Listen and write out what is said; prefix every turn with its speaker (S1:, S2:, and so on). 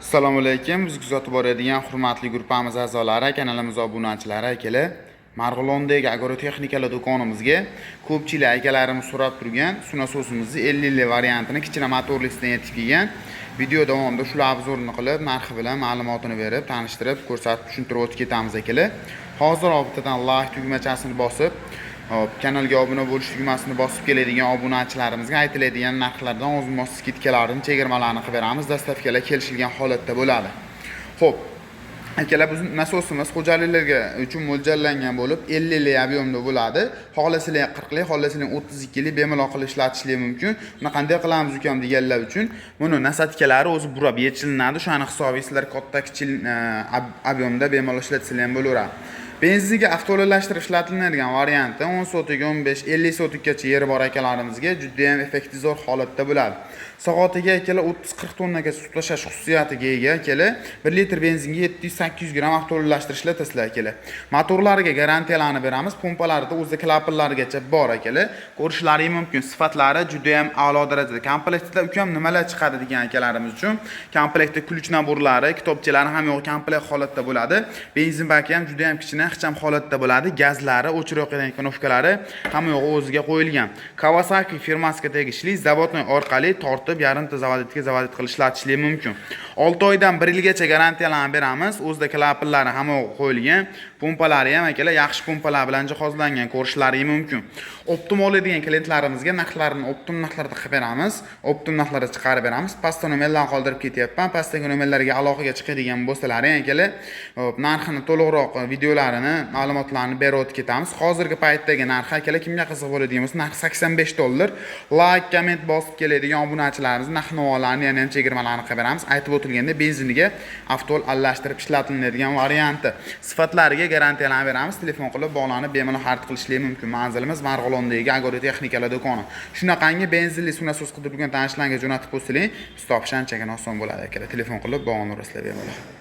S1: Assalomu alaykum. Biz kuzatib boradigan hurmatli guruhimiz a'zolari, kanalimiz obunachilari akalar, Marg'ilondagi agrotexnikalar do'konimizga ko'pchilik akalarimiz so'rab turgan sunasosimizni 50 variantini kichkina motorlisidan yetib kelgan. Video davomida shular obzorini qilib, narxi bilan ma'lumotini berib, tanishtirib, ko'rsatib, tushuntirib o'tib ketamiz akalar. Hozir obitadan like tugmachasini bosib, kanalga obuna bo'lish tugmasini bosib keladigan obunachilarimizga aytiladigan narxlardan o'zimiz skidkalarni, chegirmalarni qilib beramiz. Dastavkalar kelishilgan holatda bo'ladi. Xo'p, akalar, bu nasosimiz xo'jaliklarga uchun mo'ljallangan bo'lib, 50 lik ob'yomda bo'ladi. Xohlasizlar 40 lik, xohlasizlar 32 lik bemalol qilib ishlatishingiz mumkin. Buni qanday qilamiz ukam deganlar uchun buni nasatkalari o'zi burab yechilinadi. Shuni hisobiy sizlar katta kichik ob'yomda bemalol ishlatsanglar ham bo'laveradi. Benzinga avtolashtirish ishlatiladigan varianti 10 sotik, 15, 50 sotikgacha yeri bor akalarimizga juda ham effektiv holatda bo'ladi. Soatiga akalar 30-40 tonnagacha suv tashash xususiyatiga ega akalar. 1 litr benzinga 700-800 gram avtolashtirish ishlatasizlar akalar. Motorlariga garantiyalarni beramiz. Pompalarida o'zida klapanlargacha bor akalar. Ko'rishlaringiz mumkin. Sifatlari juda ham a'lo darajada. Komplektda ukam nimalar chiqadi degan akalarimiz uchun komplektda ключ naborlari, kitobchalari ham yo'q komplekt holatda bo'ladi. Benzin baki ham juda ham kichkina ixcham holatda bo'ladi. Gazlari, o'chirib qo'ygan knopkalari hamma yo'g'i o'ziga qo'yilgan. Kawasaki firmasiga tegishli zavodning orqali tortib yarimta zavodga zavodit qilib ishlatishingiz mumkin. 6 oydan 1 yilgacha garantiyalarni beramiz. O'zida klapanlari hamma yo'g'i qo'yilgan. Pompalari ham akalar yaxshi pompalar bilan jihozlangan, ko'rishlaringiz mumkin. Optimal degan klientlarimizga narxlarni optim narxlarda qilib beramiz. Optim narxlarda chiqarib beramiz. Pastda nomerlarni qoldirib ketyapman. Pastdagi nomerlarga aloqaga chiqadigan bo'lsalaring akalar, narxini to'liqroq videolarini, ma'lumotlarni berib o'tib ketamiz. Hozirgi paytdagi narx akalar kimga qiziq bo'ladigan bo'lsa, narxi $85. Like, komment bosib keladigan obunachilarimiz narx-navolarni, yana ham chegirmalarni qilib beramiz. Aytib o'tilganda benziniga avtol aralashtirib ishlatiladigan varianti. Sifatlariga garantiyalarni beramiz. Telefon qilib bog'lanib bemalol xarid qilishingiz mumkin. Manzilimiz Marg'ilondagi agrotexnikalar do'koni. Shunaqangi benzinli sunasos qidirib turgan tanishlarga jo'natib qo'ysalar, biz topish anchagina oson bo'ladi akalar. Telefon qilib bog'lanib bemalol.